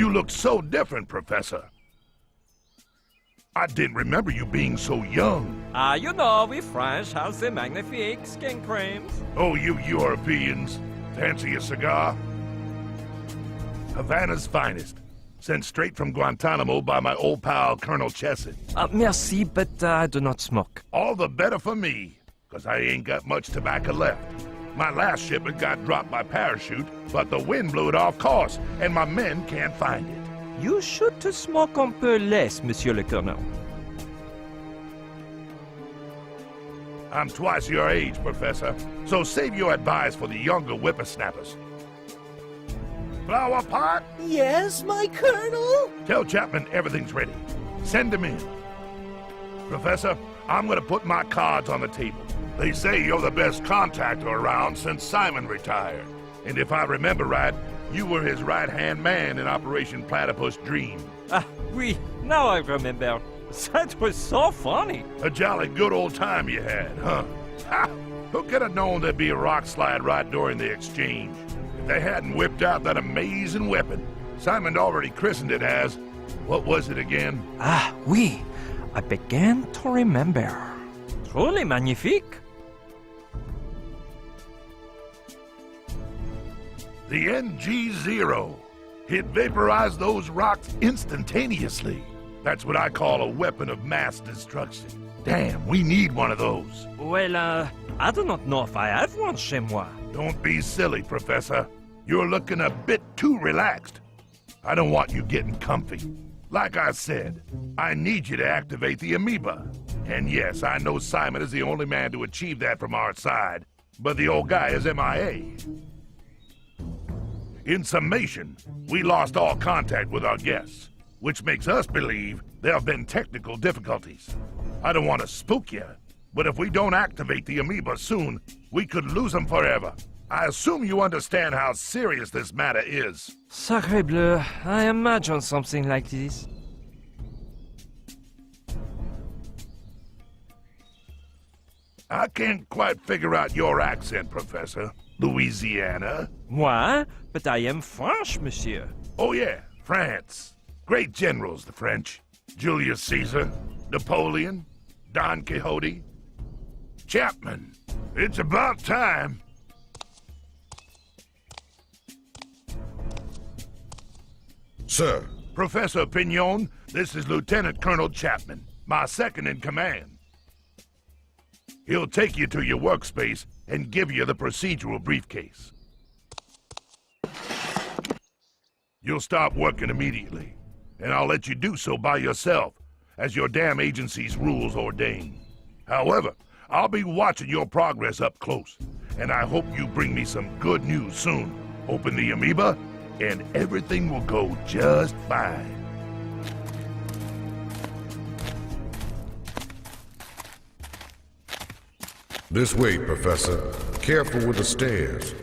You look so different, Professor. I didn't remember you being so young. You know, we French have the magnifique skin creams. Oh, you Europeans. Fancy a cigar? Havana's finest. Sent straight from Guantanamo by my old pal, Colonel Chesson. Merci, but I do not smoke. All the better for me, because I ain't got much tobacco left. My last shipment got dropped by parachute, but the wind blew it off course, and my men can't find it. You should to smoke un peu less, Monsieur le Colonel. I'm twice your age, Professor, so save your advice for the younger whippersnappers. Flower pot? Yes, my Colonel? Tell Chapman everything's ready. Send him in. Professor, I'm gonna put my cards on the table. They say you're the best contactor around since Simon retired. And if I remember right, you were his right-hand man in Operation Platypus Dream. Oui, now I remember. That was so funny. A jolly good old time you had, huh? Ha! Who could have known there'd be a rock slide right during the exchange? If they hadn't whipped out that amazing weapon, Simon'd already christened it as... What was it again? Oui. I began to remember. Truly magnifique. The NG-0. It vaporized those rocks instantaneously. That's what I call a weapon of mass destruction. Damn, we need one of those. Well, I do not know if I have one chez moi. Don't be silly, Professor. You're looking a bit too relaxed. I don't want you getting comfy. Like I said, I need you to activate the amoeba. And yes, I know Simon is the only man to achieve that from our side, but the old guy is MIA. In summation, we lost all contact with our guests, which makes us believe there have been technical difficulties. I don't want to spook you, but if we don't activate the amoeba soon, we could lose them forever. I assume you understand how serious this matter is. Sacre bleu, I imagine something like this. I can't quite figure out your accent, Professor. Louisiana? Moi? But I am French, monsieur. Oh yeah, France. Great generals, the French. Julius Caesar, Napoleon, Don Quixote. Chapman, it's about time. Sir. Professor Pignon, this is Lieutenant Colonel Chapman, my second in command. He'll take you to your workspace and give you the procedural briefcase. You'll stop working immediately, and I'll let you do so by yourself, as your damn agency's rules ordain. However, I'll be watching your progress up close, and I hope you bring me some good news soon. Open the amoeba, and everything will go just fine. This way, Professor. Careful with the stairs.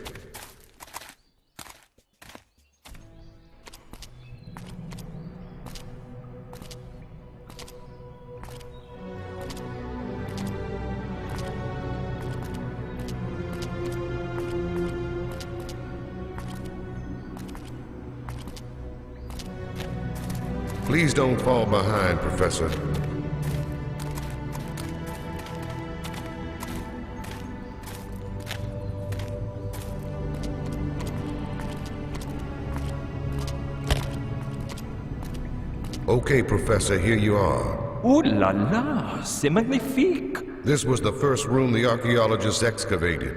Please don't fall behind, Professor. Okay, Professor, here you are. Ooh la la, c'est magnifique. This was the first room the archaeologists excavated.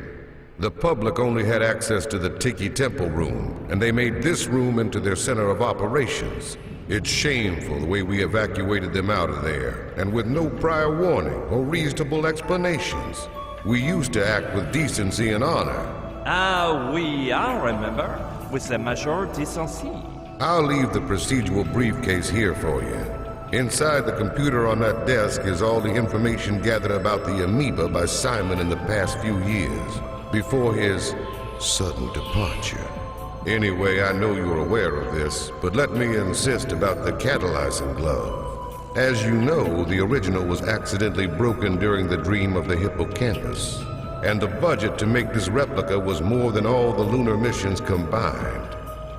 The public only had access to the Tiki Temple room, and they made this room into their center of operations. It's shameful the way we evacuated them out of there, and with no prior warning or reasonable explanations. We used to act with decency and honor. Oui, I remember. With the major decency. I'll leave the procedural briefcase here for you. Inside the computer on that desk is all the information gathered about the amoeba by Simon in the past few years, before his sudden departure. Anyway, I know you're aware of this, but let me insist about the catalyzing glove. As you know, the original was accidentally broken during the dream of the hippocampus, and the budget to make this replica was more than all the lunar missions combined.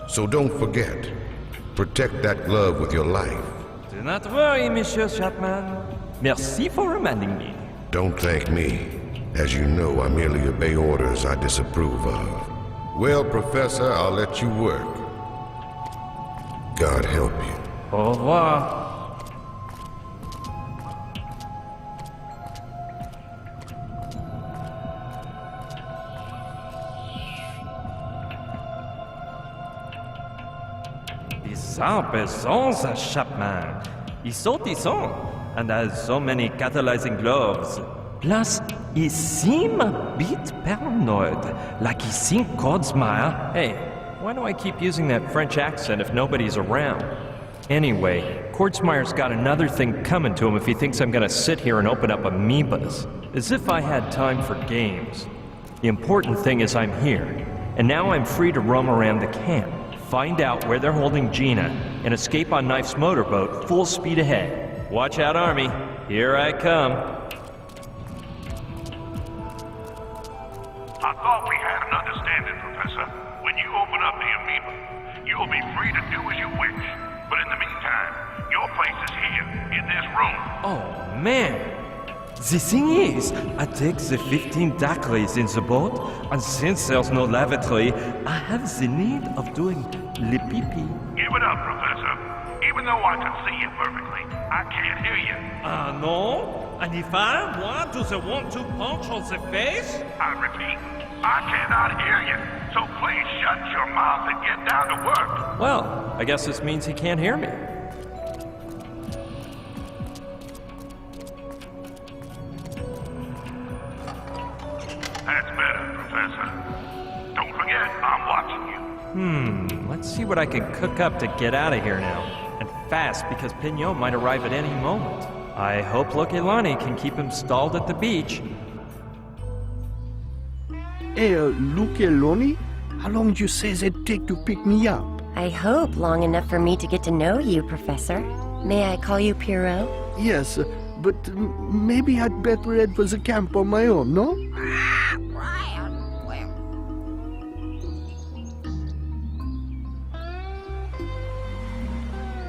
So don't forget, Protect that glove with your life. Do not worry, Monsieur Chapman. Merci for reminding me. Don't thank me. As you know, I merely obey orders I disapprove of. Well, Professor, I'll let you work. God help you. Au revoir. Bizarre persons, Chapman. Ils sont decent, and has so many catalyzing gloves. Plus, he seem a bit paranoid, like he think Codsmire. Hey, why do I keep using that French accent if nobody's around? Anyway, Codsmire's got another thing coming to him if he thinks I'm gonna sit here and open up amoebas. As if I had time for games. The important thing is I'm here, and now I'm free to roam around the camp, find out where they're holding Gina, and escape on Knife's motorboat full speed ahead. Watch out, Army. Here I come. I thought we had an understanding, Professor. When you open up the amoeba, you'll be free to do as you wish. But in the meantime, your place is here, in this room. Oh, man. The thing is, I take the 15 darklies in the boat, and since there's no lavatory, I have the need of doing le pee-pee. Give it up, Professor. Even though I can see you perfectly, I can't hear you. No? And if I want to the 1-2 punch on the face? I repeat, I cannot hear you. So please shut your mouth and get down to work. Well, I guess this means he can't hear me. That's better, Professor. Don't forget, I'm watching you. Let's see what I can cook up to get out of here now. And fast, because Pignot might arrive at any moment. I hope Lokelani can keep him stalled at the beach. Hey, Lukeloni? How long do you say it'd take to pick me up? I hope long enough for me to get to know you, Professor. May I call you Pierrot? Yes, but maybe I'd better head for the camp on my own, no?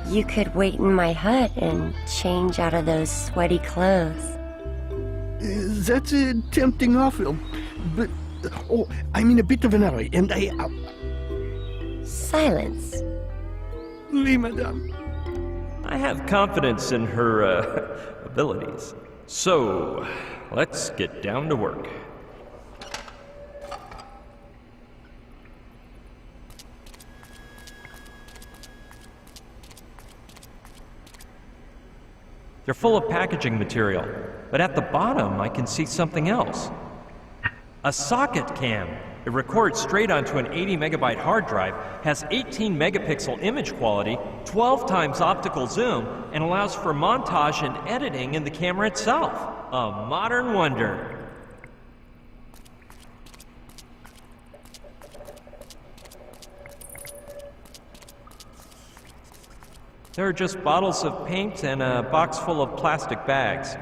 You could wait in my hut and change out of those sweaty clothes. That's a tempting offer, but... Oh, I'm in a bit of an hurry, and Silence. Oui, madame. I have confidence in her, abilities. So, let's get down to work. They're full of packaging material, but at the bottom I can see something else. A socket cam. It records straight onto an 80 megabyte hard drive, has 18 megapixel image quality, 12 times optical zoom, and allows for montage and editing in the camera itself. A modern wonder. There are just bottles of paint and a box full of plastic bags.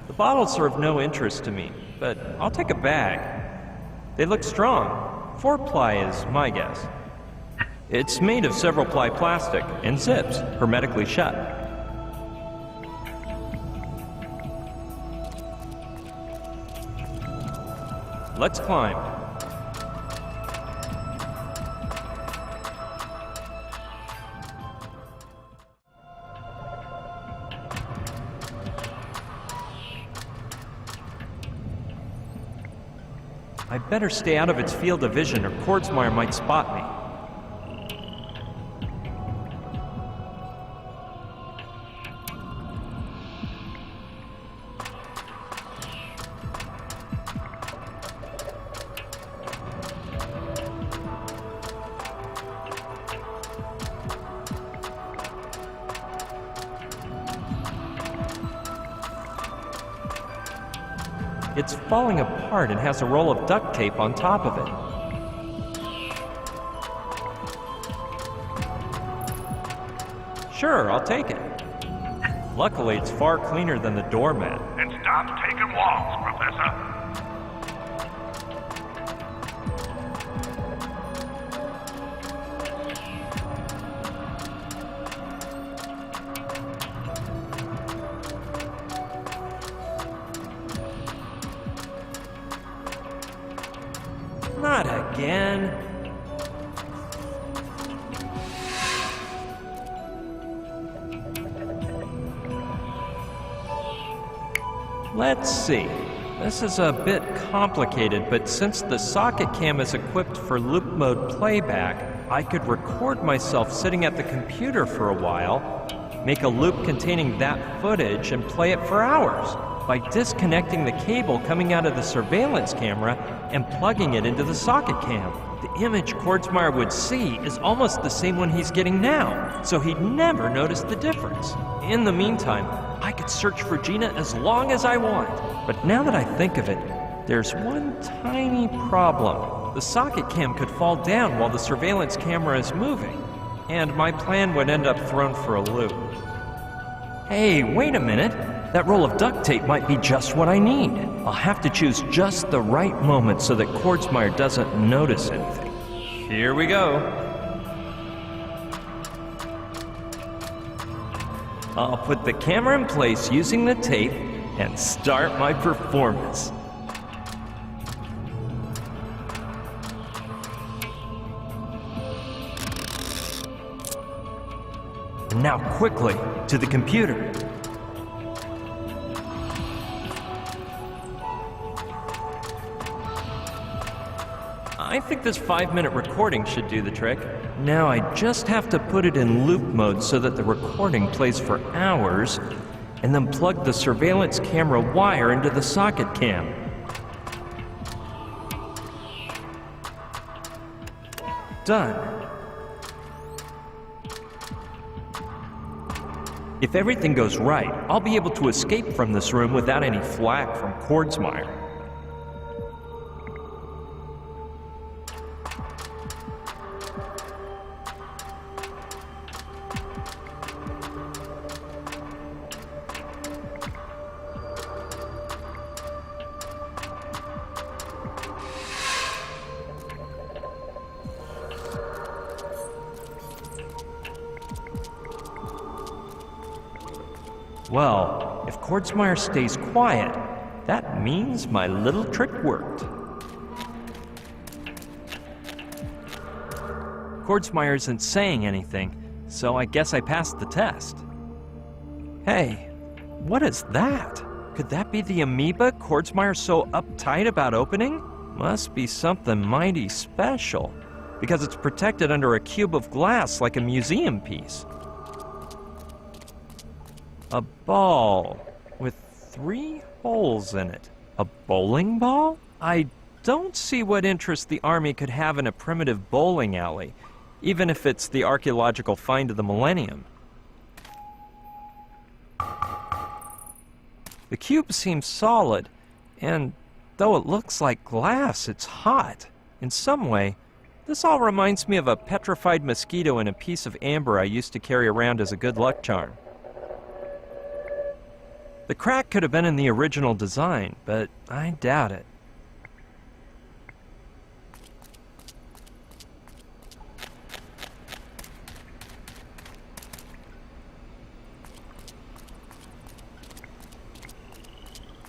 The bottles are of no interest to me, but I'll take a bag. They look strong. 4-ply is my guess. It's made of several ply plastic and zips, hermetically shut. Let's climb. I'd better stay out of its field of vision or Kordsmeyer might spot me. It's falling apart and has a roll of duct tape on top of it. Sure, I'll take it. Luckily, it's far cleaner than the doormat. And stop taking walks, Professor. Not again. Let's see. This is a bit complicated, but since the socket cam is equipped for loop mode playback, I could record myself sitting at the computer for a while, make a loop containing that footage, and play it for hours by disconnecting the cable coming out of the surveillance camera and plugging it into the socket cam. The image Kordsmeyer would see is almost the same one he's getting now, so he'd never notice the difference. In the meantime, I could search for Gina as long as I want. But now that I think of it, there's one tiny problem. The socket cam could fall down while the surveillance camera is moving, and my plan would end up thrown for a loop. Hey, wait a minute. That roll of duct tape might be just what I need. I'll have to choose just the right moment so that Kordsmeyer doesn't notice anything. Here we go. I'll put the camera in place using the tape and start my performance. And now quickly to the computer. I think this 5-minute recording should do the trick. Now I just have to put it in loop mode so that the recording plays for hours, and then plug the surveillance camera wire into the socket cam. Done. If everything goes right, I'll be able to escape from this room without any flack from Kordsmeyer. Well, if Kordsmeyer stays quiet, that means my little trick worked. Kordsmeyer isn't saying anything, so I guess I passed the test. Hey, what is that? Could that be the amoeba Kordsmeyer's so uptight about opening? Must be something mighty special, because it's protected under a cube of glass like a museum piece. A ball with 3 holes in it. A bowling ball? I don't see what interest the Army could have in a primitive bowling alley, even if it's the archaeological find of the millennium. The cube seems solid, and though it looks like glass, it's hot. In some way, this all reminds me of a petrified mosquito in a piece of amber I used to carry around as a good luck charm. The crack could have been in the original design, but I doubt it.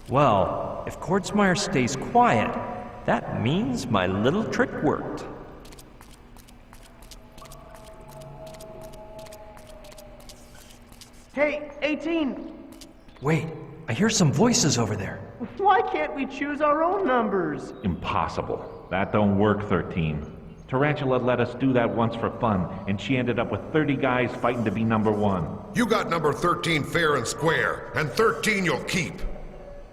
Well, if Kordsmeyer stays quiet, that means my little trick worked. Hey, 18! Wait, I hear some voices over there. Why can't we choose our own numbers? Impossible. That don't work, 13. Tarantula let us do that once for fun, and she ended up with 30 guys fighting to be number 1. You got number 13 fair and square, and 13 you'll keep.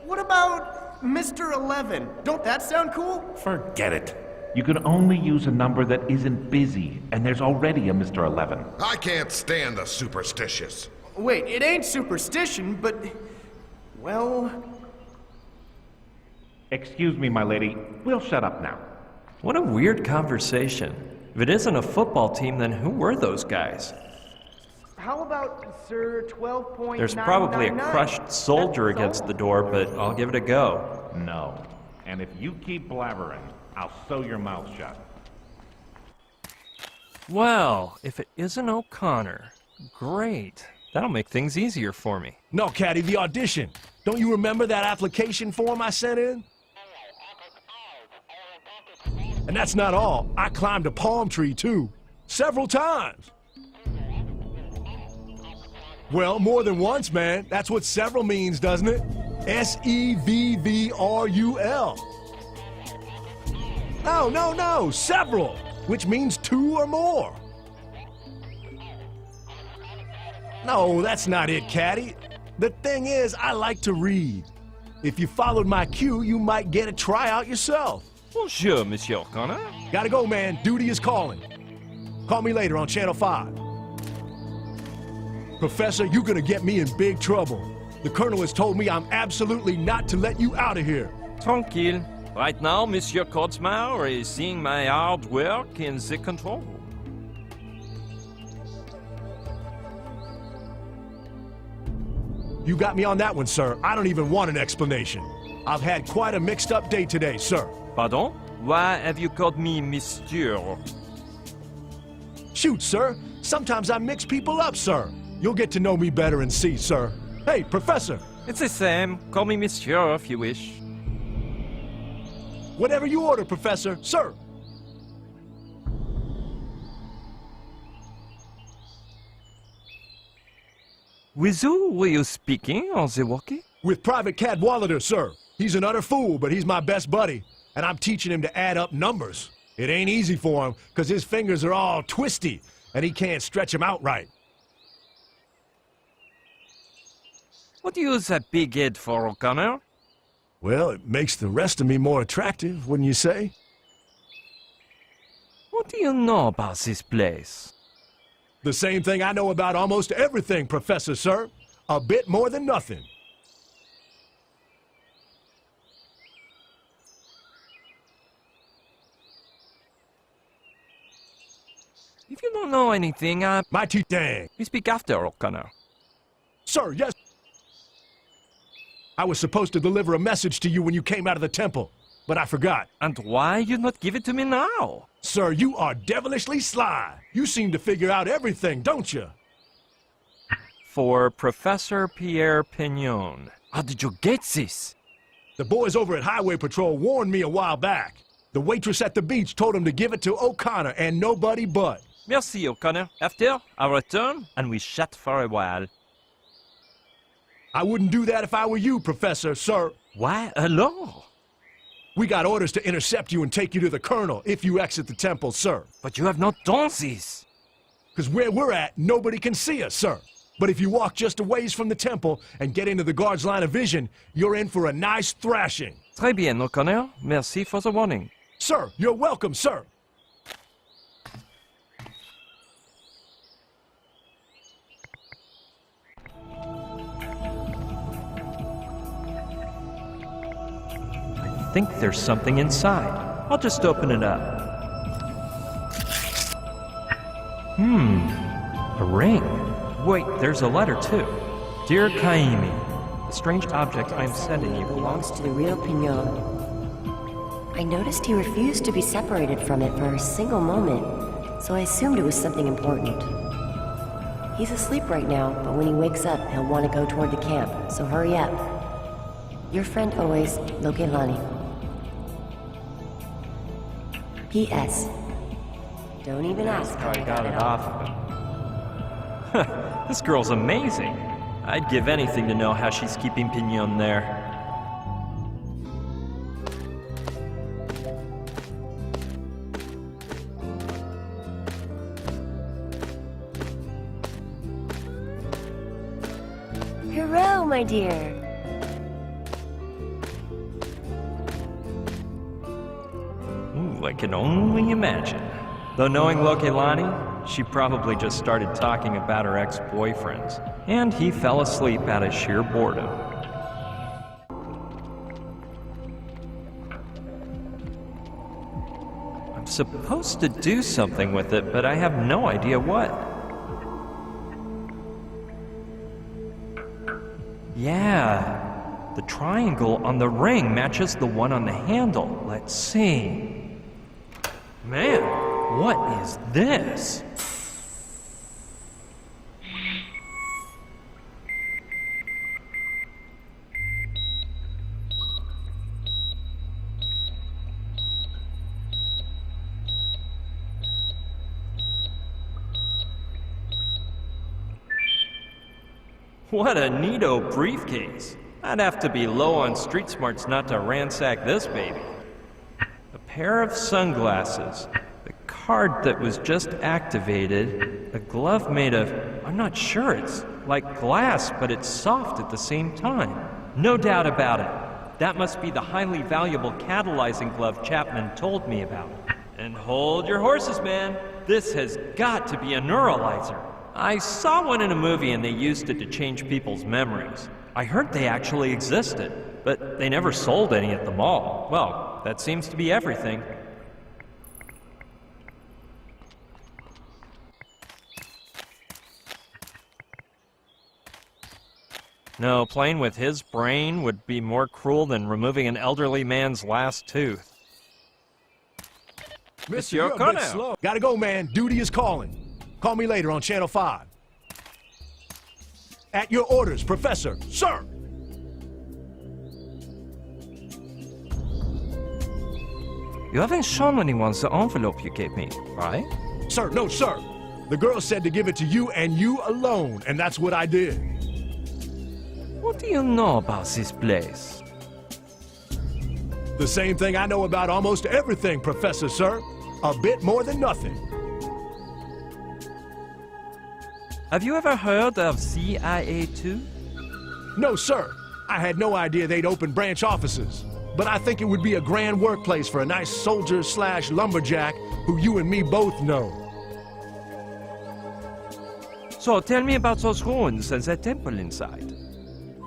What about Mr. 11? Don't that sound cool? Forget it. You can only use a number that isn't busy, and there's already a Mr. 11. I can't stand the superstitious. Wait, it ain't superstition, but... well... Excuse me, my lady. We'll shut up now. What a weird conversation. If it isn't a football team, then who were those guys? How about Sir 12.999? There's probably a crushed soldier against the door, but I'll give it a go. No. And if you keep blabbering, I'll sew your mouth shut. Well, if it isn't O'Connor, great. That'll make things easier for me. No, Caddy, the audition. Don't you remember that application form I sent in? And that's not all. I climbed a palm tree, too. Several times. Well, more than once, man. That's what several means, doesn't it? S-E-V-V-R-U-L. No, several, which means two or more. No, that's not it, Caddy. The thing is, I like to read. If you followed my cue, you might get a tryout yourself. Bonjour, Monsieur O'Connor. Gotta go, man. Duty is calling. Call me later on Channel 5. Professor, you're gonna get me in big trouble. The Colonel has told me I'm absolutely not to let you out of here. Tranquille. Right now, Monsieur Kotzmauer is seeing my hard work in the control room. You got me on that one, sir. I don't even want an explanation. I've had quite a mixed-up day today, sir. Pardon? Why have you called me Monsieur? Shoot, sir. Sometimes I mix people up, sir. You'll get to know me better and see, sir. Hey, Professor. It's the same. Call me Monsieur if you wish. Whatever you order, Professor. Sir. With who were you speaking on the walkie? With Private Cadwallader, sir. He's an utter fool, but he's my best buddy. And I'm teaching him to add up numbers. It ain't easy for him, because his fingers are all twisty, and he can't stretch them out right. What do you use that big head for, O'Connor? Well, it makes the rest of me more attractive, wouldn't you say? What do you know about this place? The same thing I know about almost everything, Professor, sir. A bit more than nothing. If you don't know anything, My dang. you speak after, O'Connor. Sir, yes. I was supposed to deliver a message to you when you came out of the temple, but I forgot. And why you not give it to me now? Sir, you are devilishly sly. You seem to figure out everything, don't you? For Professor Pierre Pignon. How did you get this? The boys over at Highway Patrol warned me a while back. The waitress at the beach told him to give it to O'Connor and nobody but. Merci, O'Connor. After, I return and we chat for a while. I wouldn't do that if I were you, Professor, sir. Why alone? We got orders to intercept you and take you to the Colonel if you exit the temple, sir. But you have not done this. Because where we're at, nobody can see us, sir. But if you walk just a ways from the temple and get into the guard's line of vision, you're in for a nice thrashing. Très bien, O'Connor. Merci for the warning. Sir, you're welcome, sir. I think there's something inside. I'll just open it up. A ring. Wait, there's a letter too. Dear Kaimi, the strange object I'm sending you belongs to the real Pignon. I noticed he refused to be separated from it for a single moment, so I assumed it was something important. He's asleep right now, but when he wakes up, he'll want to go toward the camp, so hurry up. Your friend always, Lokelani. P.S. Don't even ask how I got it off. This girl's amazing. I'd give anything to know how she's keeping Pignon there. Hurrah, my dear! Ooh, I can only imagine. Though knowing Lokelani, she probably just started talking about her ex-boyfriends, and he fell asleep out of sheer boredom. I'm supposed to do something with it, but I have no idea what. Yeah, the triangle on the ring matches the one on the handle. Let's see. Man, what is this? What a neato briefcase. I'd have to be low on street smarts not to ransack this baby. A pair of sunglasses, the card that was just activated, a glove made of, I'm not sure, it's like glass, but it's soft at the same time. No doubt about it. That must be the highly valuable catalyzing glove Chapman told me about. And hold your horses, man. This has got to be a neuralizer. I saw one in a movie and they used it to change people's memories. I heard they actually existed, but they never sold any at the mall. Well, that seems to be everything. No, playing with his brain would be more cruel than removing an elderly man's last tooth. Mister, your you're a car bit now. slow. Gotta go, man. Duty is calling. Call me later on Channel 5. At your orders, Professor. Sir! You haven't shown anyone the envelope you gave me, right? Sir, no, sir. The girl said to give it to you and you alone, and that's what I did. What do you know about this place? The same thing I know about almost everything, Professor, sir. A bit more than nothing. Have you ever heard of CIA 2? No, sir. I had no idea they'd open branch offices. But I think it would be a grand workplace for a nice soldier/lumberjack who you and me both know. So tell me about those ruins and that temple inside.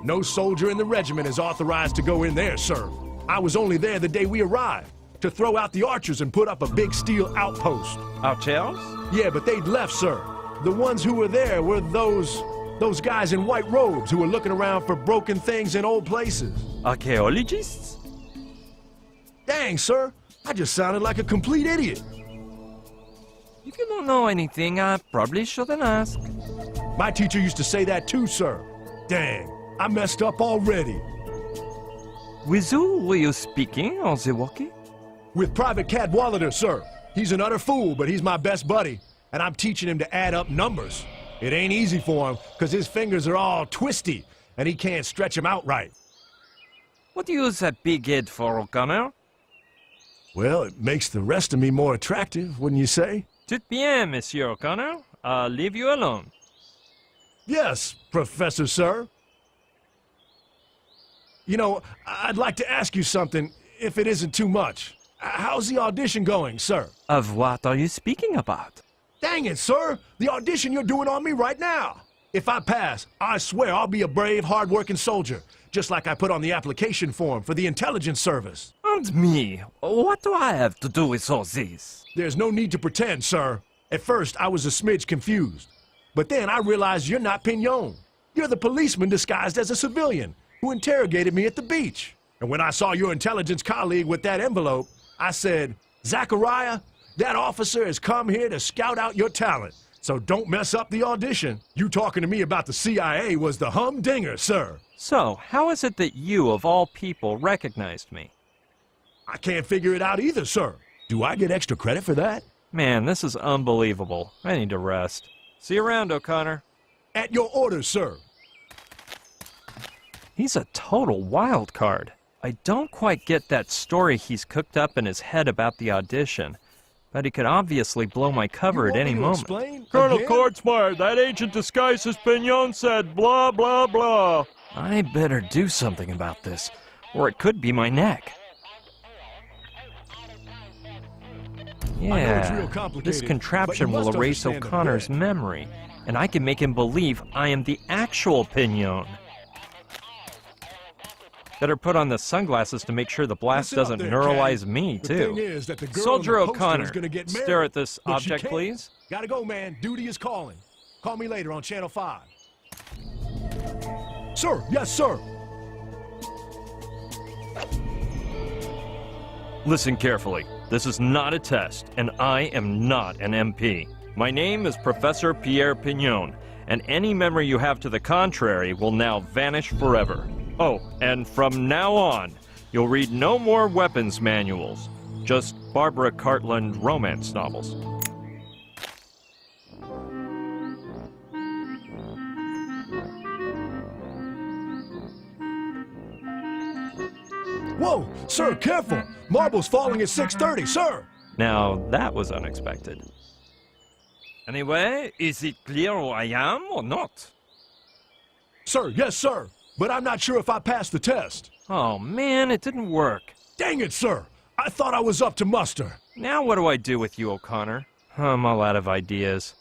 No soldier in the regiment is authorized to go in there, sir. I was only there the day we arrived, to throw out the archers and put up a big steel outpost. Archers? Yeah, but they'd left, sir. The ones who were there were those guys in white robes who were looking around for broken things in old places. Archaeologists? Dang, sir. I just sounded like a complete idiot. If you don't know anything, I probably shouldn't ask. My teacher used to say that too, sir. Dang, I messed up already. With who were you speaking on the walkie? With Private Cadwallader, sir. He's an utter fool, but he's my best buddy, and I'm teaching him to add up numbers. It ain't easy for him, because his fingers are all twisty, and he can't stretch them out right. What do you use that big head for, O'Connor? Well, it makes the rest of me more attractive, wouldn't you say? Tout bien, Monsieur O'Connor. I'll leave you alone. Yes, Professor, sir. You know, I'd like to ask you something, if it isn't too much. How's the audition going, sir? Of what are you speaking about? Dang it, sir! The audition you're doing on me right now! If I pass, I swear I'll be a brave, hard-working soldier, just like I put on the application form for the intelligence service. And me? What do I have to do with all this? There's no need to pretend, sir. At first, I was a smidge confused. But then I realized you're not Pignon. You're the policeman disguised as a civilian who interrogated me at the beach. And when I saw your intelligence colleague with that envelope, I said, Zachariah, that officer has come here to scout out your talent. So don't mess up the audition. You talking to me about the CIA was the humdinger, sir. So, how is it that you, of all people, recognized me? I can't figure it out either, sir. Do I get extra credit for that? Man, this is unbelievable. I need to rest. See you around, O'Connor. At your orders, sir. He's a total wild card. I don't quite get that story he's cooked up in his head about the audition, but he could obviously blow my cover at any moment. Colonel Courtsmire, that agent disguised as Pignon said blah, blah, blah. I better do something about this, or it could be my neck. Yeah, this contraption will erase O'Connor's memory, and I can make him believe I am the actual Pignon. Better put on the sunglasses to make sure the blast doesn't neuralize me, too. Soldier O'Connor, stare at this object, please. Gotta go, man. Duty is calling. Call me later on Channel 5. Sir, yes, sir. Listen carefully. This is not a test, and I am not an MP. My name is Professor Pierre Pignon, and any memory you have to the contrary will now vanish forever. Oh, and from now on, you'll read no more weapons manuals, just Barbara Cartland romance novels. Whoa, sir, careful! Marble's falling at 6:30, sir! Now, that was unexpected. Anyway, is it clear who I am or not? Sir, yes, sir. But I'm not sure if I passed the test. Oh man, it didn't work. Dang it, sir! I thought I was up to muster. Now what do I do with you, O'Connor? I'm all out of ideas.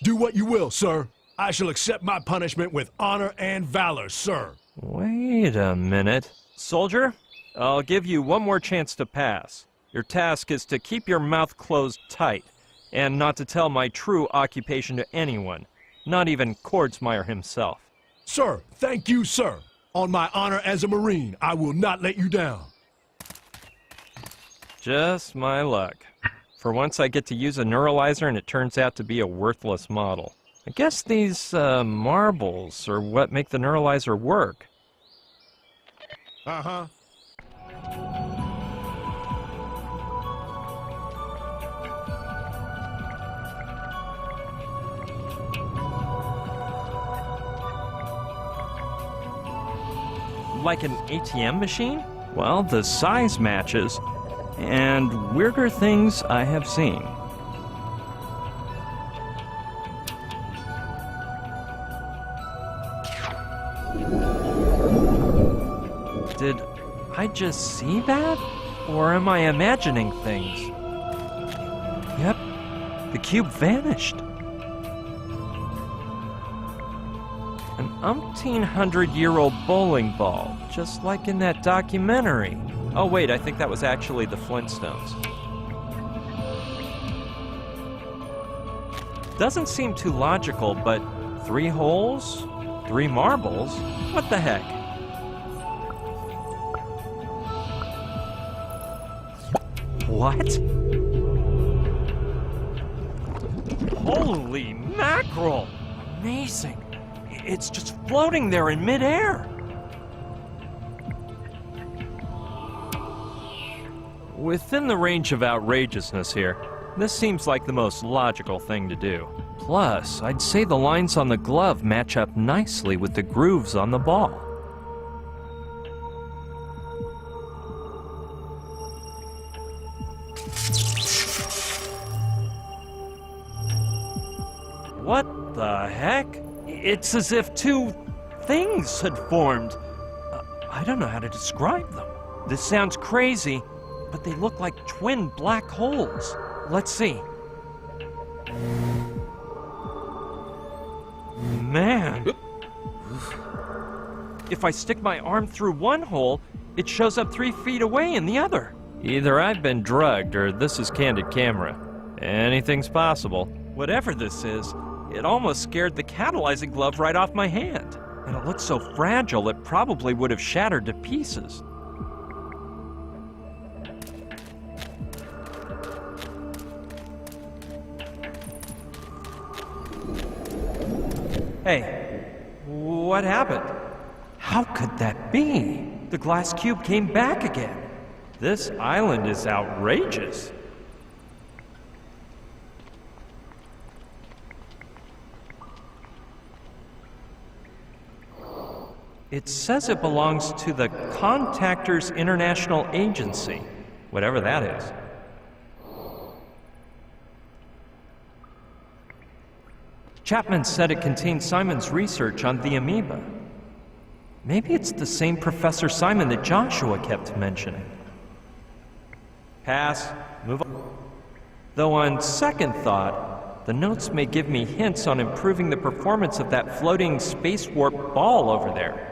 Do what you will, sir. I shall accept my punishment with honor and valor, sir. Wait a minute. Soldier, I'll give you one more chance to pass. Your task is to keep your mouth closed tight, and not to tell my true occupation to anyone, not even Kordsmeyer himself. Sir, thank you, sir. On my honor as a Marine, I will not let you down. Just my luck. For once I get to use a neuralizer and it turns out to be a worthless model. I guess these marbles are what make the neuralizer work. Uh-huh. Like an ATM machine? Well, the size matches, and weirder things I have seen. Did I just see that? Or am I imagining things? Yep, the cube vanished. An umpteen-hundred-year-old bowling ball, just like in that documentary. Oh wait, I think that was actually the Flintstones. Doesn't seem too logical, but 3 holes? 3 marbles? What the heck? What? Holy mackerel! Amazing! It's just floating there in midair! Within the range of outrageousness here, this seems like the most logical thing to do. Plus, I'd say the lines on the glove match up nicely with the grooves on the ball. What the heck? It's as if 2 things had formed. I don't know how to describe them. This sounds crazy, but they look like twin black holes. Let's see. Man. If I stick my arm through one hole, it shows up 3 feet away in the other. Either I've been drugged or this is candid camera. Anything's possible. Whatever this is, it almost scared the catalyzing glove right off my hand. And it looks so fragile, it probably would have shattered to pieces. Hey, what happened? How could that be? The glass cube came back again. This island is outrageous. It says it belongs to the Contactors International Agency, whatever that is. Chapman said it contained Simon's research on the amoeba. Maybe it's the same Professor Simon that Joshua kept mentioning. Pass. Move on. Though on second thought, the notes may give me hints on improving the performance of that floating space warp ball over there.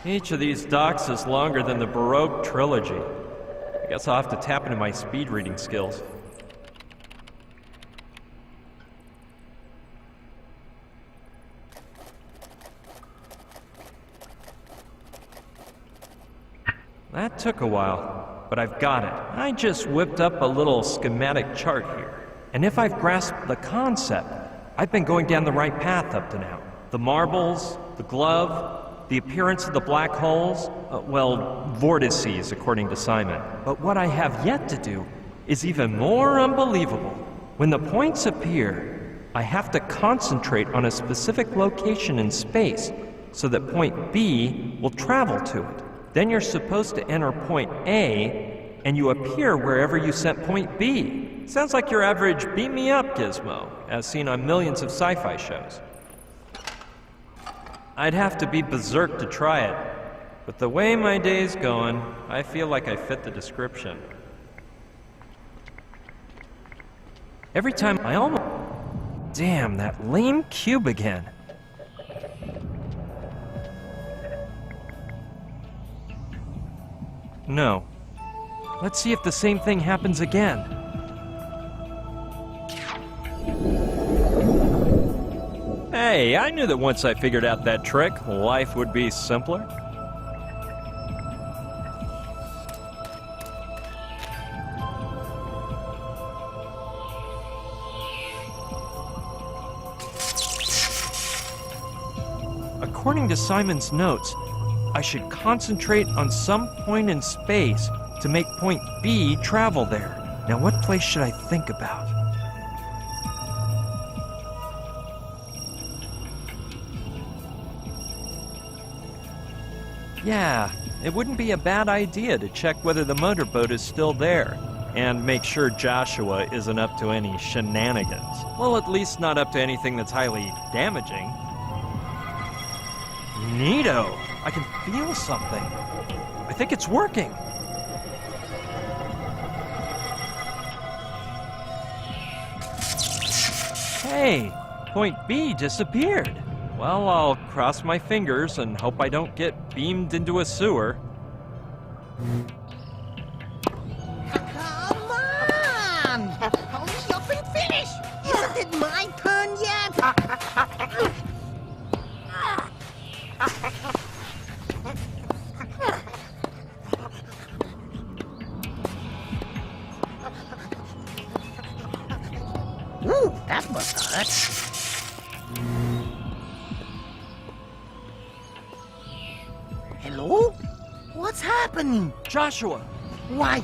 Each of these docks is longer than the Baroque trilogy. I guess I'll have to tap into my speed reading skills. That took a while, but I've got it. I just whipped up a little schematic chart here. And if I've grasped the concept, I've been going down the right path up to now. The marbles, the glove, the appearance of the black holes, well, vortices, according to Simon. But what I have yet to do is even more unbelievable. When the points appear, I have to concentrate on a specific location in space so that point B will travel to it. Then you're supposed to enter point A, and you appear wherever you sent point B. Sounds like your average beam me up gizmo, as seen on millions of sci-fi shows. I'd have to be berserk to try it, but the way my day's going, I feel like I fit the description. Every time I almost... Damn, that lame cube again. No. Let's see if the same thing happens again. Hey, I knew that once I figured out that trick, life would be simpler. According to Simon's notes, I should concentrate on some point in space to make point B travel there. Now, what place should I think about? Yeah, it wouldn't be a bad idea to check whether the motorboat is still there, and make sure Joshua isn't up to any shenanigans. Well, at least not up to anything that's highly damaging. Neato! I can feel something. I think it's working. Hey, point B disappeared. Well, I'll cross my fingers and hope I don't get beamed into a sewer. Come on! Hurry up and finish! Isn't it my turn yet? Ooh, that must hurt. Hello? What's happening? Joshua! Why,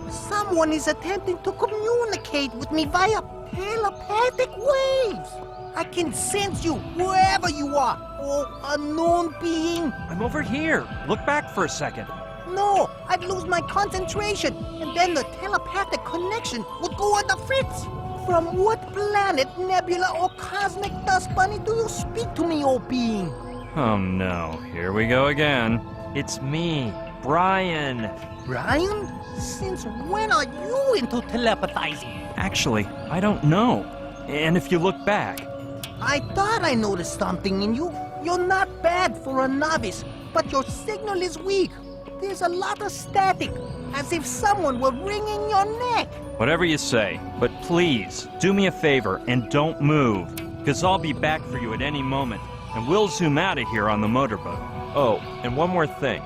someone is attempting to communicate with me via telepathic waves. I can sense you wherever you are, oh unknown being. I'm over here. Look back for a second. No, I'd lose my concentration, and then the telepathic connection would go on the fritz. From what planet, nebula, or cosmic dust bunny do you speak to me, oh being? Oh no, here we go again. It's me, Brian. Brian? Since when are you into telepathizing? Actually, I don't know. And if you look back... I thought I noticed something in you. You're not bad for a novice, but your signal is weak. There's a lot of static, as if someone were wringing your neck. Whatever you say, but please, do me a favor and don't move, because I'll be back for you at any moment, and we'll zoom out of here on the motorboat. Oh, and one more thing.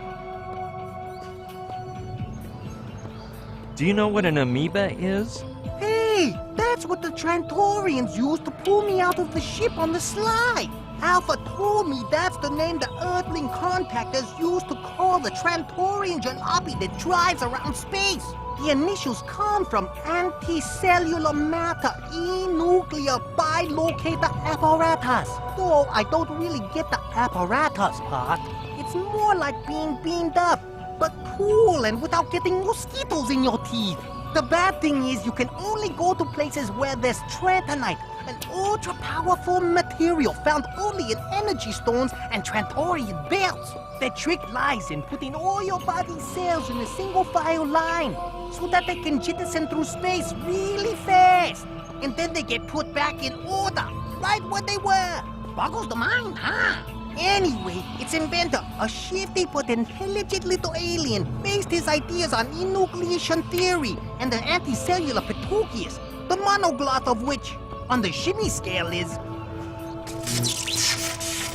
Do you know what an amoeba is? Hey, that's what the Trantorians used to pull me out of the ship on the slide. Alpha told me that's the name the Earthling contactors used to call the Trantorian jalopy that drives around space. The initials come from anticellular matter e-nuclear bilocator apparatus. Though I don't really get the apparatus part. It's more like being beamed up, but cool and without getting mosquitoes in your teeth. The bad thing is you can only go to places where there's Trantonite, an ultra-powerful material found only in energy stones and Trantorian belts. The trick lies in putting all your body cells in a single file line so that they can jettison through space really fast. And then they get put back in order, right where they were. Boggles the mind, huh? Anyway, its inventor, a shifty but intelligent little alien, based his ideas on enucleation theory and the anticellular Petruchius, the monogloth of which, on the shimmy scale, is...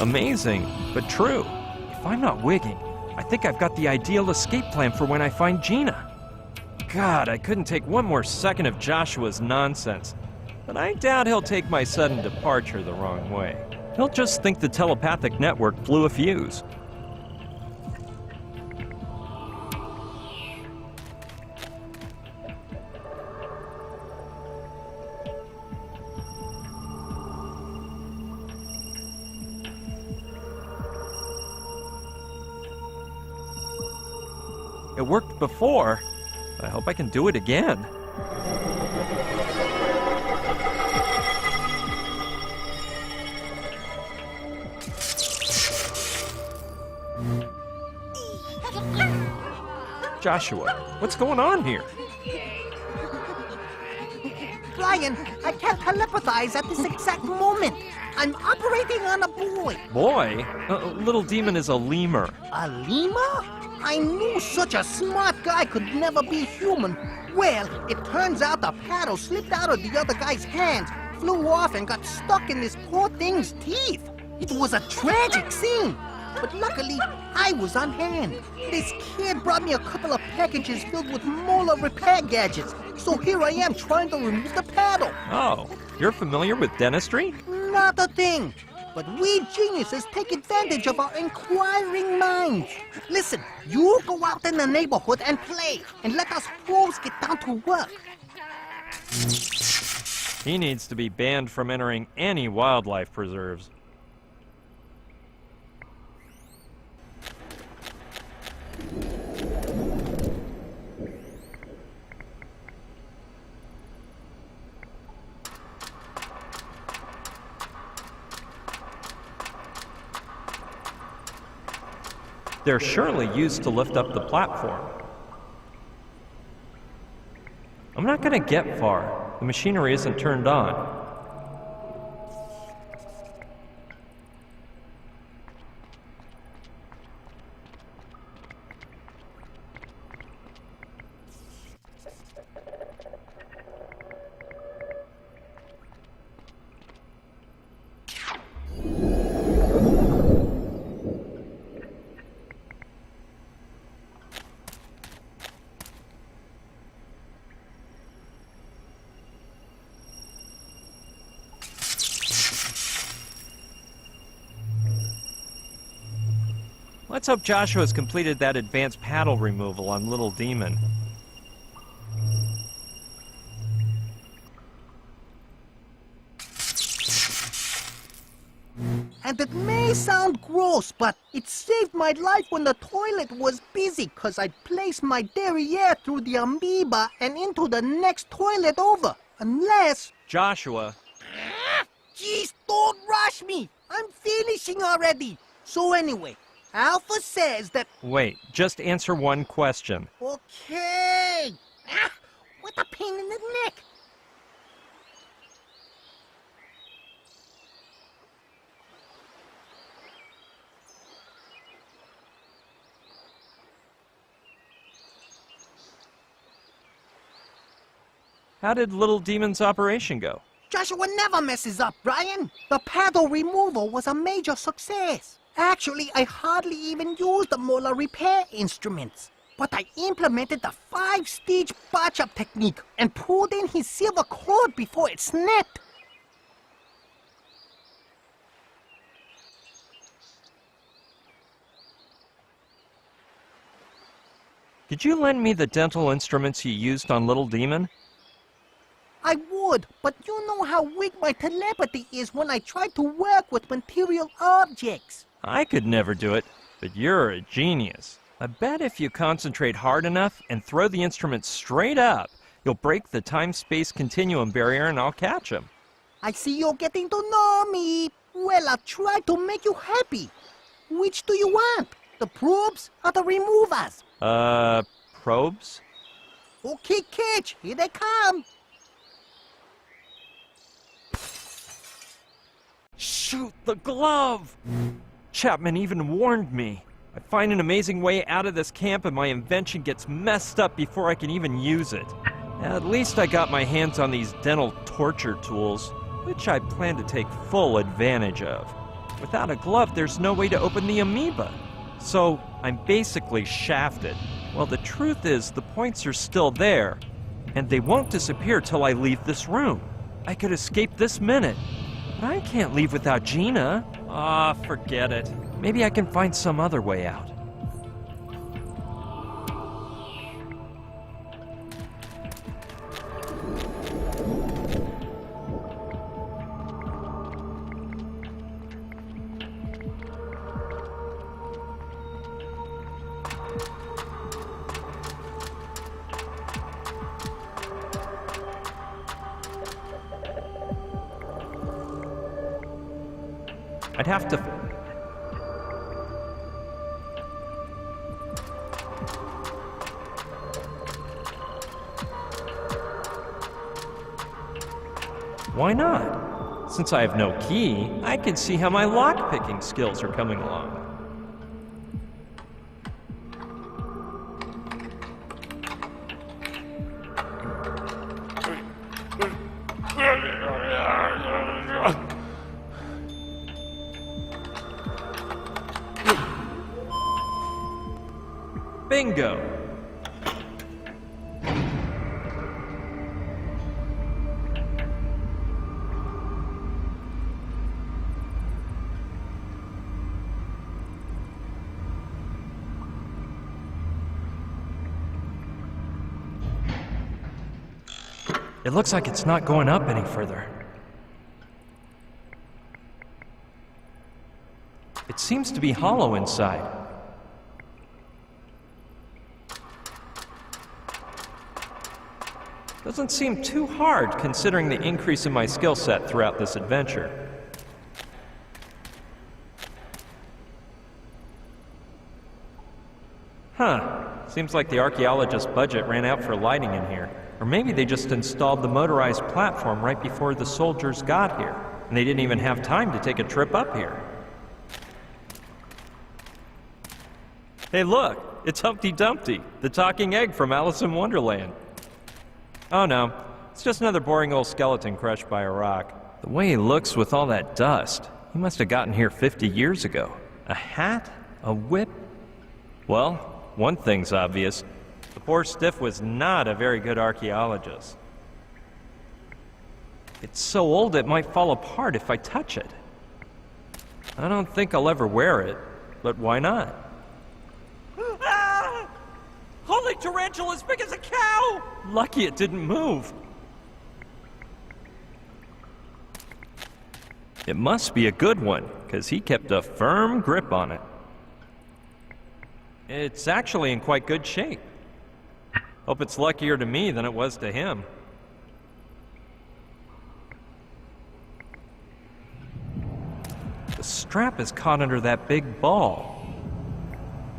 Amazing, but true. If I'm not wigging, I think I've got the ideal escape plan for when I find Gina. God, I couldn't take one more second of Joshua's nonsense. But I doubt he'll take my sudden departure the wrong way. He'll just think the telepathic network blew a fuse. It worked before. I hope I can do it again. Joshua, what's going on here? Brian, I can't telepathize at this exact moment. I'm operating on a boy. Boy? Little Demon is a lemur. A lemur? I knew such a smart guy could never be human. Well, it turns out the paddle slipped out of the other guy's hands, flew off, and got stuck in this poor thing's teeth. It was a tragic scene. But luckily, I was on hand. This kid brought me a couple of packages filled with molar repair gadgets. So here I am trying to remove the paddle. Oh, you're familiar with dentistry? Not a thing. But we geniuses take advantage of our inquiring minds. Listen, you go out in the neighborhood and play, and let us pros get down to work. He needs to be banned from entering any wildlife preserves. They're surely used to lift up the platform. I'm not gonna get far. The machinery isn't turned on. Let's hope Joshua's completed that advanced paddle removal on Little Demon. And it may sound gross, but it saved my life when the toilet was busy, cause I'd place my derriere through the amoeba and into the next toilet over. Unless... Joshua. Jeez, don't rush me! I'm finishing already! So anyway, Alpha says that... Wait, just answer one question. Okay! What a pain in the neck! How did Little Demon's operation go? Joshua never messes up, Brian. The paddle removal was a major success. Actually, I hardly even used the molar repair instruments. But I implemented the 5-stage batch-up technique and pulled in his silver cord before it snapped. Did you lend me the dental instruments you used on Little Demon? I would, but you know how weak my telepathy is when I try to work with material objects. I could never do it, but you're a genius. I bet if you concentrate hard enough and throw the instrument straight up, you'll break the time-space continuum barrier and I'll catch him. I see you're getting to know me. Well, I'll try to make you happy. Which do you want? The probes or the removers? Probes? Okay, catch. Here they come. Shoot the glove! Chapman even warned me. I find an amazing way out of this camp and my invention gets messed up before I can even use it. At least I got my hands on these dental torture tools, which I plan to take full advantage of. Without a glove, there's no way to open the amoeba. So I'm basically shafted. Well, the truth is the points are still there, and they won't disappear till I leave this room. I could escape this minute. But I can't leave without Gina. Ah, forget it. Maybe I can find some other way out. I'd have to... Why not? Since I have no key, I can see how my lock-picking skills are coming along. Bingo! It looks like it's not going up any further. It seems to be hollow inside. Doesn't seem too hard considering the increase in my skill set throughout this adventure. Huh. Seems like the archaeologist's budget ran out for lighting in here. Or maybe they just installed the motorized platform right before the soldiers got here, and they didn't even have time to take a trip up here. Hey look, it's Humpty Dumpty, the talking egg from Alice in Wonderland. Oh no, it's just another boring old skeleton crushed by a rock. The way he looks with all that dust, he must have gotten here 50 years ago. A hat? A whip? Well, one thing's obvious. The poor stiff was not a very good archaeologist. It's so old it might fall apart if I touch it. I don't think I'll ever wear it, but why not? Ah! Holy tarantula as big as a cow! Lucky it didn't move. It must be a good one, because he kept a firm grip on it. It's actually in quite good shape. Hope it's luckier to me than it was to him. The strap is caught under that big ball.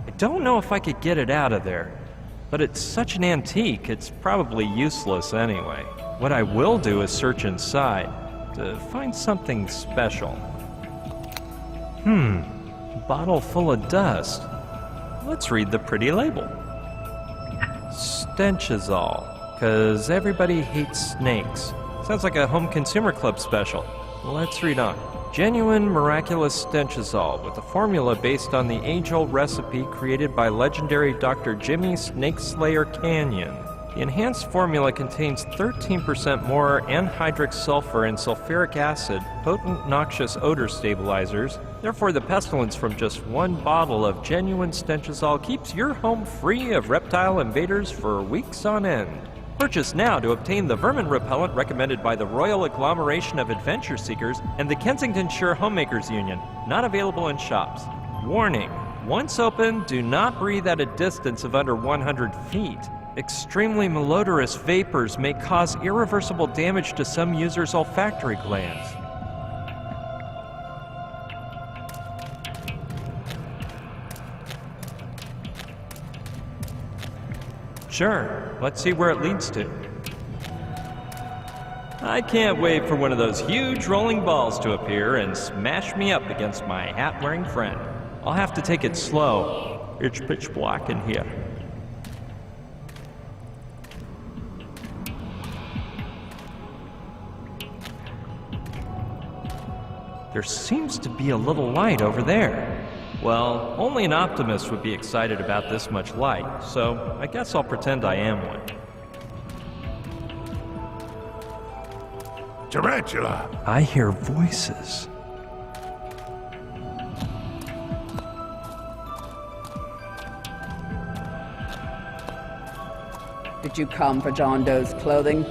I don't know if I could get it out of there, but it's such an antique, it's probably useless anyway. What I will do is search inside to find something special. Bottle full of dust. Let's read the pretty label. Stenchazole, 'cause everybody hates snakes. Sounds like a home consumer club special. Let's read on. Genuine miraculous stenchazole with a formula based on the age-old recipe created by legendary Dr. Jimmy Snake Slayer Canyon. The enhanced formula contains 13% more anhydrous sulfur and sulfuric acid, potent noxious odor stabilizers. Therefore, the pestilence from just one bottle of genuine stenchazole keeps your home free of reptile invaders for weeks on end. Purchase now to obtain the vermin repellent recommended by the Royal Agglomeration of Adventure Seekers and the Kensingtonshire Homemakers Union. Not available in shops. Warning: once open, do not breathe at a distance of under 100 feet. Extremely malodorous vapors may cause irreversible damage to some users' olfactory glands. Sure, let's see where it leads to. I can't wait for one of those huge rolling balls to appear and smash me up against my hat-wearing friend. I'll have to take it slow. It's pitch black in here. There seems to be a little light over there. Well, only an optimist would be excited about this much light, so I guess I'll pretend I am one. Tarantula! I hear voices. Did you come for John Doe's clothing?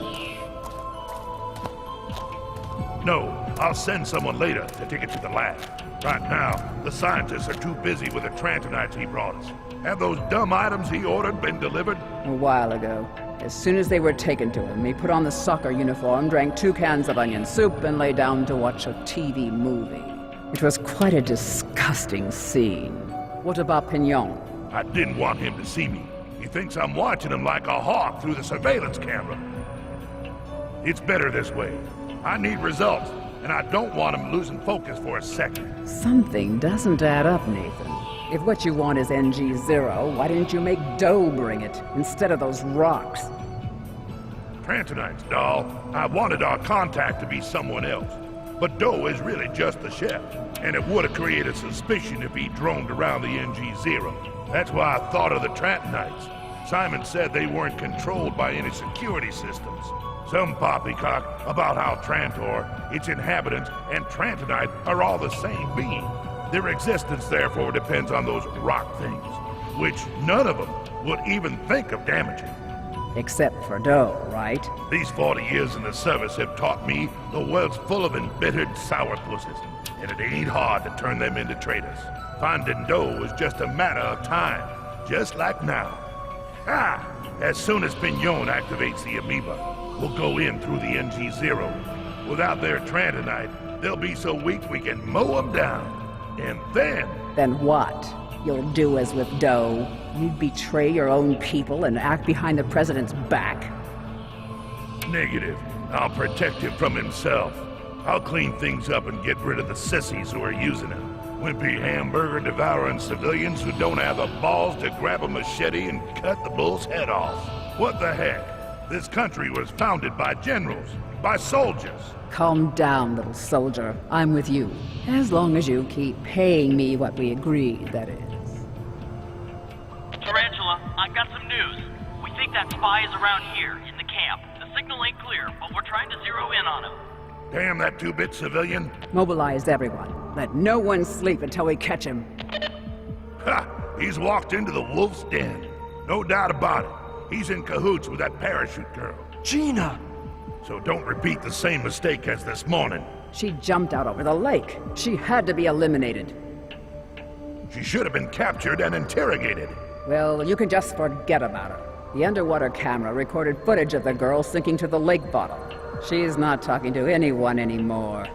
No, I'll send someone later to take it to the lab. Right now, the scientists are too busy with the Trantonites he brought us. Have those dumb items he ordered been delivered? A while ago. As soon as they were taken to him, he put on the soccer uniform, drank 2 cans of onion soup, and lay down to watch a TV movie. It was quite a disgusting scene. What about Pignon? I didn't want him to see me. He thinks I'm watching him like a hawk through the surveillance camera. It's better this way. I need results, and I don't want him losing focus for a second. Something doesn't add up, Nathan. If what you want is NG0, why didn't you make Doe bring it, instead of those rocks? Trantonites, doll. I wanted our contact to be someone else. But Doe is really just the chef, and it would have created suspicion if he droned around the NG0. That's why I thought of the Trantonites. Simon said they weren't controlled by any security systems. Some poppycock about how Trantor, its inhabitants, and Trantonite are all the same being. Their existence, therefore, depends on those rock things, which none of them would even think of damaging. Except for Doe, right? These 40 years in the service have taught me the world's full of embittered sourpusses, and it ain't hard to turn them into traitors. Finding Doe was just a matter of time, just like now. As soon as Pignon activates the amoeba, we'll go in through the NG0. Without their Trantonite, they'll be so weak we can mow them down. And then... Then what? You'll do as with Doe? You'd betray your own people and act behind the president's back? Negative. I'll protect him from himself. I'll clean things up and get rid of the sissies who are using him. Wimpy hamburger-devouring civilians who don't have the balls to grab a machete and cut the bull's head off. What the heck? This country was founded by generals, by soldiers. Calm down, little soldier. I'm with you. As long as you keep paying me what we agreed, that is. Tarantula, I got some news. We think that spy is around here, in the camp. The signal ain't clear, but we're trying to zero in on him. Damn that two-bit civilian. Mobilize everyone. Let no one sleep until we catch him. Ha! He's walked into the wolf's den. No doubt about it. He's in cahoots with that parachute girl. Gina! So don't repeat the same mistake as this morning. She jumped out over the lake. She had to be eliminated. She should have been captured and interrogated. Well, you can just forget about her. The underwater camera recorded footage of the girl sinking to the lake bottom. She's not talking to anyone anymore.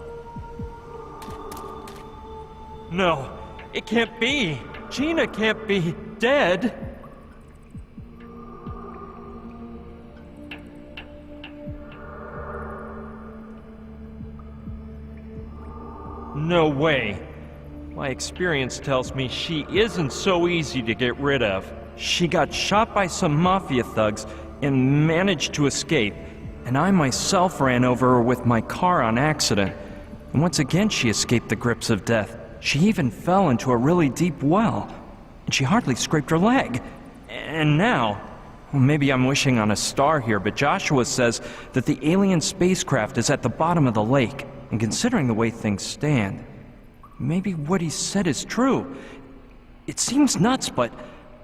No, it can't be. Gina can't be dead. No way. My experience tells me she isn't so easy to get rid of. She got shot by some mafia thugs and managed to escape, and I myself ran over her with my car on accident. And once again she escaped the grips of death. She even fell into a really deep well, and she hardly scraped her leg. And now, well, maybe I'm wishing on a star here, but Joshua says that the alien spacecraft is at the bottom of the lake. And considering the way things stand, maybe what he said is true. It seems nuts, but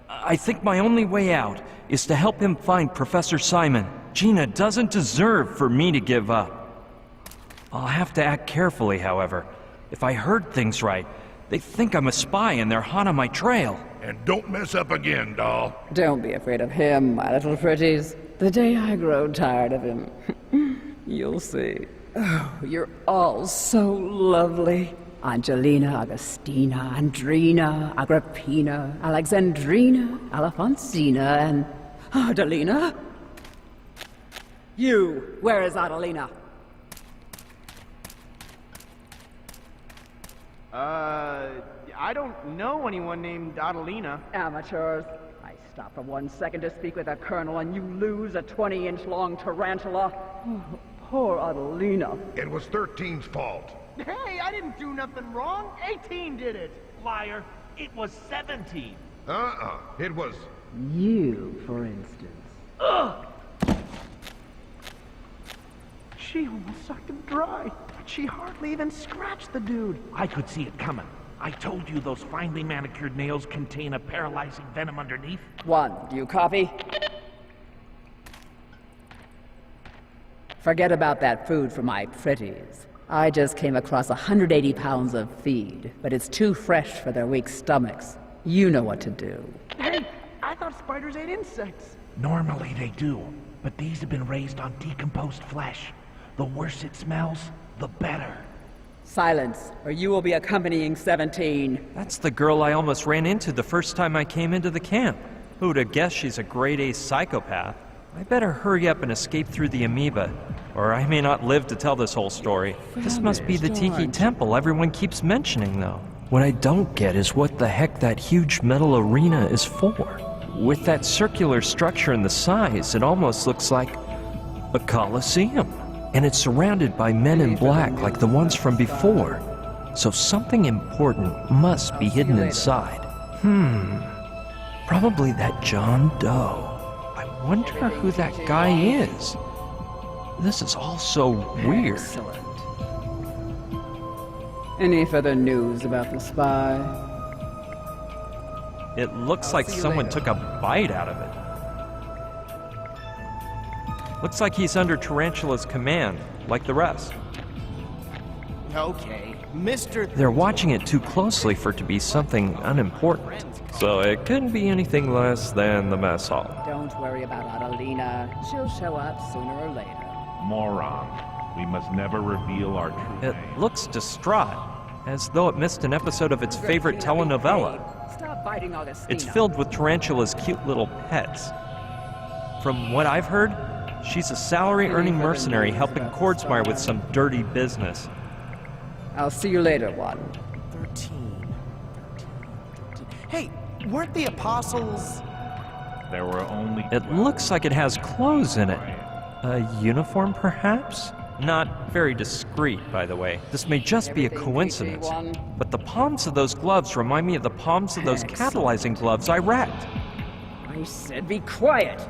I think my only way out is to help him find Professor Simon. Gina doesn't deserve for me to give up. I'll have to act carefully, however. If I heard things right, they think I'm a spy and they're hot on my trail. And don't mess up again, doll. Don't be afraid of him, my little pretties. The day I grow tired of him, you'll see. Oh, you're all so lovely. Angelina, Augustina, Andrina, Agrippina, Alexandrina, Alphonsina, and Adelina. You, where is Adelina? I don't know anyone named Adelina. Amateurs. I stop for 1 second to speak with a colonel and you lose a 20-inch long tarantula. Oh, poor Adelina. It was 13's fault. Hey, I didn't do nothing wrong. 18 did it. Liar, it was 17. It was... You, for instance. Ugh! She almost sucked him dry. She hardly even scratched the dude. I could see it coming. I told you those finely manicured nails contain a paralyzing venom underneath. 1, do you copy? Forget about that food for my pretties. I just came across 180 pounds of feed, but it's too fresh for their weak stomachs. You know what to do. Hey, I thought spiders ate insects. Normally they do, but these have been raised on decomposed flesh. The worse it smells, the better. Silence, or you will be accompanying 17. That's the girl I almost ran into the first time I came into the camp. Who'd have guessed she's a grade A psychopath? I better hurry up and escape through the amoeba, or I may not live to tell this whole story. This must be the Tiki Temple everyone keeps mentioning, though. What I don't get is what the heck that huge metal arena is for. With that circular structure and the size, it almost looks like a coliseum. And it's surrounded by men in black like the ones from before. So something important must be hidden inside. Probably that John Doe. I wonder who that guy is. This is all so weird. Excellent. Any further news about the spy? It looks like someone took a bite out of it. Looks like he's under Tarantula's command, like the rest. Okay, Mr. They're watching it too closely for it to be something unimportant. So it couldn't be anything less than the mess hall. Don't worry about Catalina. She'll show up sooner or later. Moron. We must never reveal our true It name. looks distraught, as though it missed an episode of its favorite telenovela. Stop fighting Augustina. It's filled with Tarantula's cute little pets. From what I've heard, she's a salary-earning mercenary helping Kordsmeyer with some dirty business. I'll see you later, One. 13. Hey, weren't the apostles... There were only... It looks like it has clothes in it. A uniform, perhaps? Not very discreet, by the way. This may just be a coincidence. But the palms of those gloves remind me of the palms of those catalyzing gloves I wrecked. I said be quiet.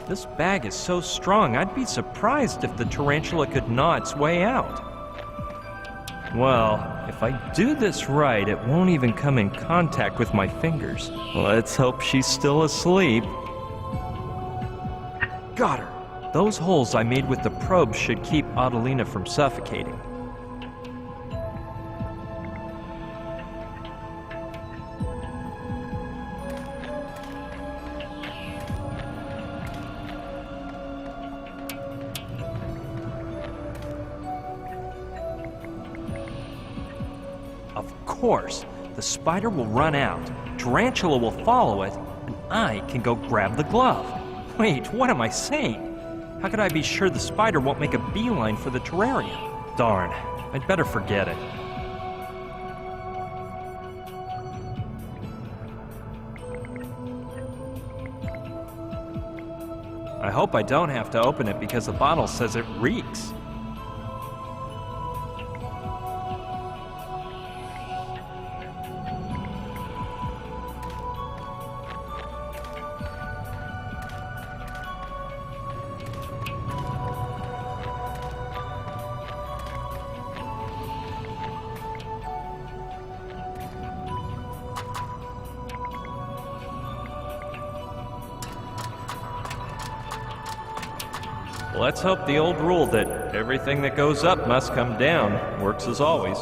This bag is so strong, I'd be surprised if the tarantula could gnaw its way out. Well, if I do this right, it won't even come in contact with my fingers. Let's hope she's still asleep. Got her! Those holes I made with the probe should keep Adelina from suffocating. Of course, the spider will run out, Tarantula will follow it, and I can go grab the glove. Wait, what am I saying? How could I be sure the spider won't make a beeline for the terrarium? Darn, I'd better forget it. I hope I don't have to open it because the bottle says it reeks. Let's hope the old rule that everything that goes up must come down works as always.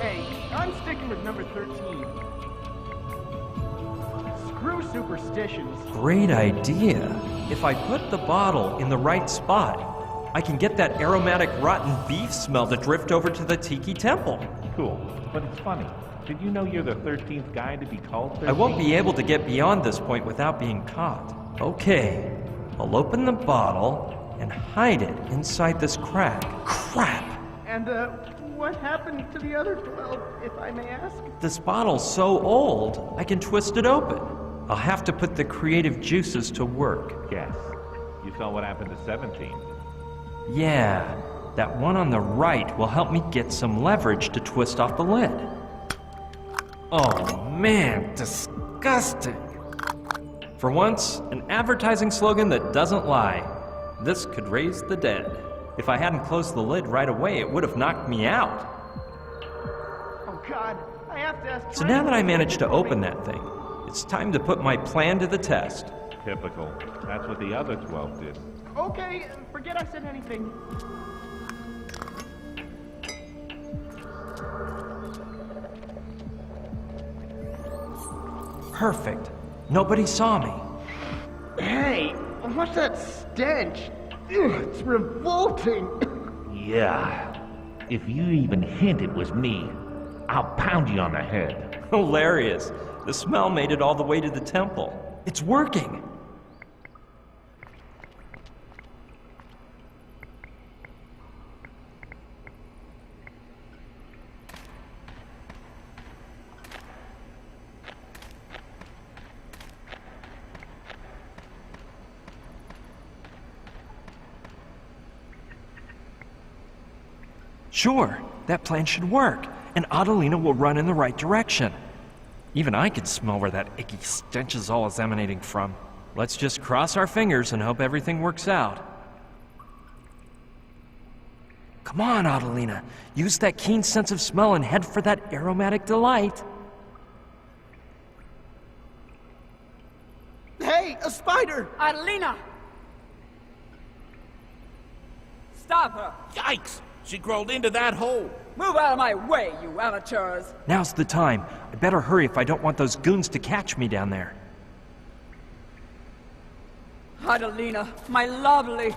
Hey, I'm sticking with number 13. Screw superstitions. Great idea. If I put the bottle in the right spot, I can get that aromatic rotten beef smell to drift over to the Tiki Temple. Cool, but it's funny. Did you know you're the 13th guy to be called 13? I won't be able to get beyond this point without being caught. Okay, I'll open the bottle and hide it inside this crack. Crap! And, what happened to the other 12, if I may ask? This bottle's so old, I can twist it open. I'll have to put the creative juices to work. Guess. You saw what happened to 17. Yeah, that one on the right will help me get some leverage to twist off the lid. Oh man, disgusting. For once, an advertising slogan that doesn't lie. This could raise the dead. If I hadn't closed the lid right away, it would have knocked me out. Oh God, I have to ask. So now that I managed to open that thing, it's time to put my plan to the test. Typical. That's what the other 12 did. Okay, forget I said anything. Perfect. Nobody saw me. Hey, what's that stench? Ugh, it's revolting. Yeah. If you even hint it was me, I'll pound you on the head. Hilarious. The smell made it all the way to the temple. It's working. Sure, that plan should work, and Adelina will run in the right direction. Even I can smell where that icky stench is all emanating from. Let's just cross our fingers and hope everything works out. Come on, Adelina. Use that keen sense of smell and head for that aromatic delight. Hey, a spider! Adelina! Stop her! Yikes! She crawled into that hole. Move out of my way, you amateurs! Now's the time. I better hurry if I don't want those goons to catch me down there. Adelina, my lovely!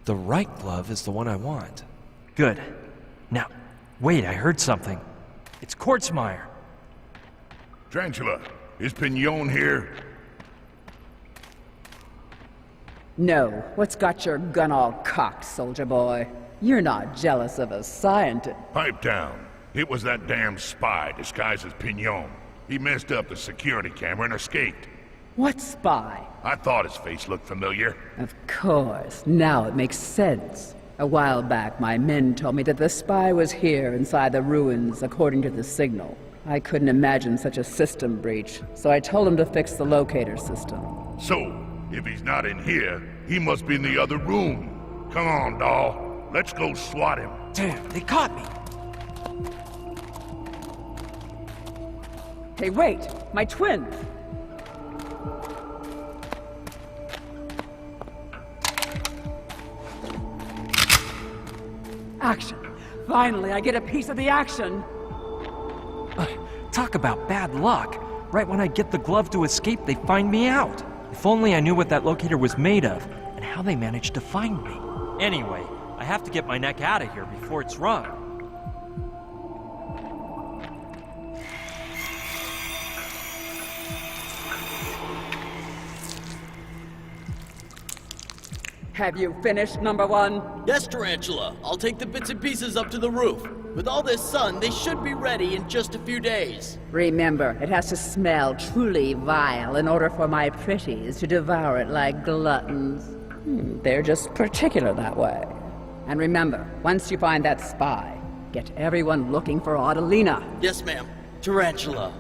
The right glove is the one I want. Good. Now, wait, I heard something. It's Quartzmeyer. Tarantula, is Pignon here? No. What's got your gun all cocked, soldier boy? You're not jealous of a scientist. Pipe down. It was that damn spy disguised as Pignon. He messed up the security camera and escaped. What spy? I thought his face looked familiar. Of course. Now it makes sense. A while back, my men told me that the spy was here inside the ruins, according to the signal. I couldn't imagine such a system breach, so I told him to fix the locator system. So, if he's not in here, he must be in the other room. Come on, doll. Let's go swat him. Damn, they caught me. Hey, wait! My twins! Action! Finally, I get a piece of the action! Talk about bad luck. Right when I get the glove to escape, they find me out. If only I knew what that locator was made of, and how they managed to find me. Anyway, I have to get my neck out of here before it's run. Have you finished, number one? Yes, Tarantula. I'll take the bits and pieces up to the roof. With all this sun, they should be ready in just a few days. Remember, it has to smell truly vile in order for my pretties to devour it like gluttons. They're just particular that way. And remember, once you find that spy, get everyone looking for Adelina. Yes, ma'am. Tarantula.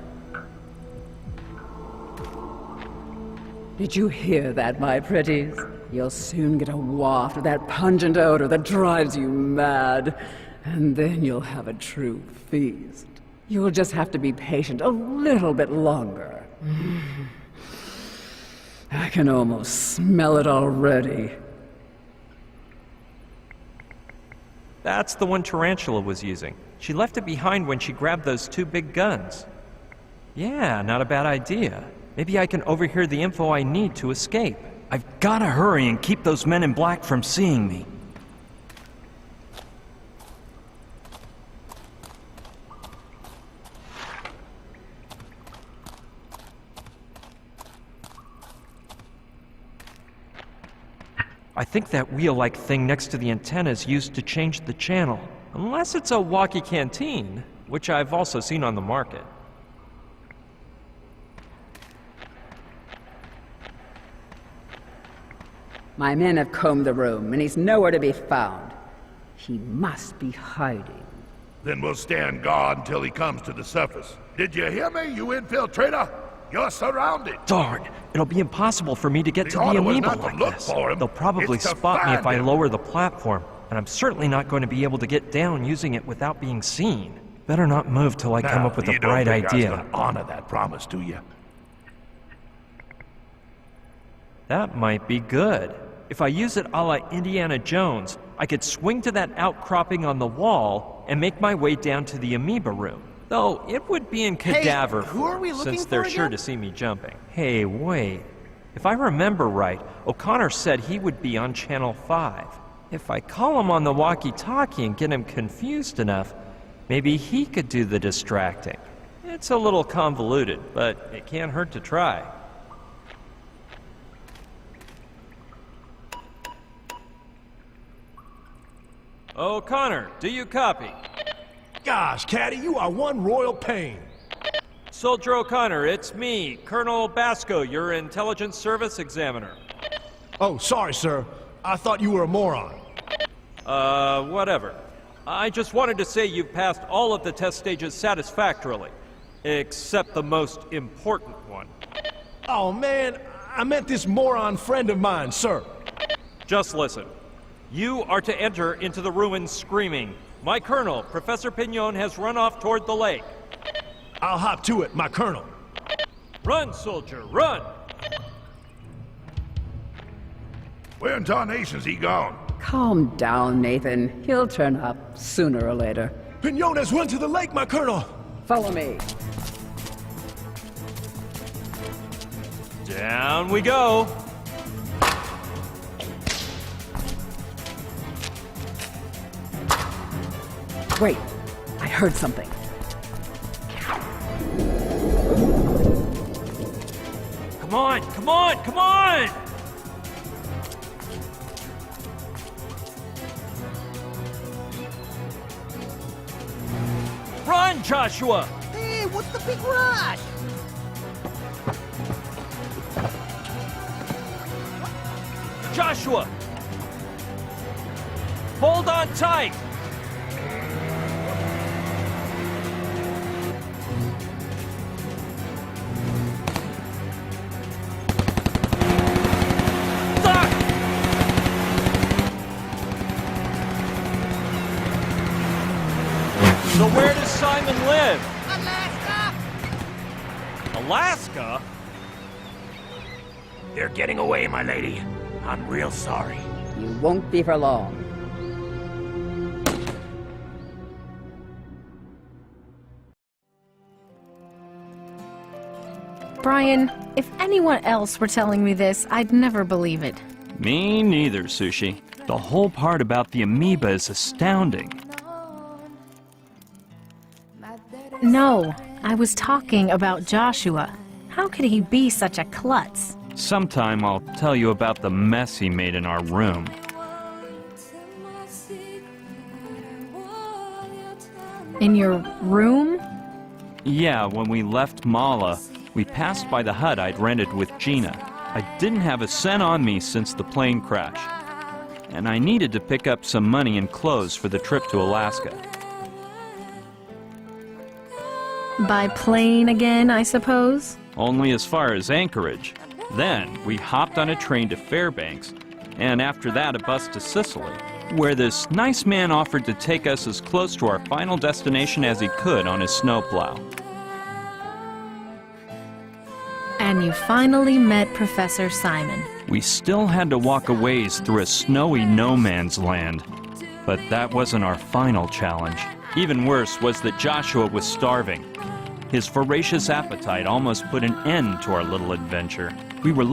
Did you hear that, my pretties? You'll soon get a waft of that pungent odor that drives you mad. And then you'll have a true feast. You'll just have to be patient a little bit longer. I can almost smell it already. That's the one Tarantula was using. She left it behind when she grabbed those two big guns. Yeah, not a bad idea. Maybe I can overhear the info I need to escape. I've gotta hurry and keep those men in black from seeing me. I think that wheel-like thing next to the antenna is used to change the channel. Unless it's a walkie canteen, which I've also seen on the market. My men have combed the room, and he's nowhere to be found. He must be hiding. Then we'll stand guard until he comes to the surface. Did you hear me, you infiltrator? You're surrounded. Darn, it'll be impossible for me to get to the order was amoeba not to like look this. for him, They'll probably it's to spot me if find I him. lower the platform, and I'm certainly not going to be able to get down using it without being seen. Better not move till I come up with a bright you don't think idea. I was gonna honor that promise, do you? That might be good. If I use it a la Indiana Jones, I could swing to that outcropping on the wall and make my way down to the amoeba room. Though it would be in cadaver, who are we looking since for they're sure again? to see me jumping. Hey, wait. If I remember right, O'Connor said he would be on Channel 5. If I call him on the walkie-talkie and get him confused enough, maybe he could do the distracting. It's a little convoluted, but it can't hurt to try. O'Connor, do you copy? Gosh, Caddy, you are one royal pain. Soldier O'Connor, it's me, Colonel Basco, your intelligence service examiner. Oh, sorry, sir. I thought you were a moron. Whatever. I just wanted to say you've passed all of the test stages satisfactorily, except the most important one. Oh, man, I meant this moron friend of mine, sir. Just listen. You are to enter into the ruins screaming, "My colonel, Professor Pignon, has run off toward the lake." I'll hop to it, my colonel. Run, soldier, run! Where in tarnation's he gone? Calm down, Nathan. He'll turn up sooner or later. Pignon has run to the lake, my colonel. Follow me. Down we go. Wait, I heard something. Come on, come on, come on! Run, Joshua! Hey, what's the big rush? Joshua! Hold on tight! So where does Simon live? Alaska! Alaska? They're getting away, my lady. I'm real sorry. You won't be for long. Brian, if anyone else were telling me this, I'd never believe it. Me neither, Sushi. The whole part about the amoeba is astounding. No, I was talking about Joshua. How could he be such a klutz? Sometime I'll tell you about the mess he made in our room. In your room? Yeah, when we left Mala, we passed by the hut I'd rented with Gina. I didn't have a cent on me since the plane crash, and I needed to pick up some money and clothes for the trip to Alaska. By plane again, I suppose? Only as far as Anchorage. Then we hopped on a train to Fairbanks, and after that a bus to Sicily, where this nice man offered to take us as close to our final destination as he could on his snowplow. And you finally met Professor Simon. We still had to walk a ways through a snowy no-man's land, but that wasn't our final challenge. Even worse was that Joshua was starving. His voracious appetite almost put an end to our little adventure. We were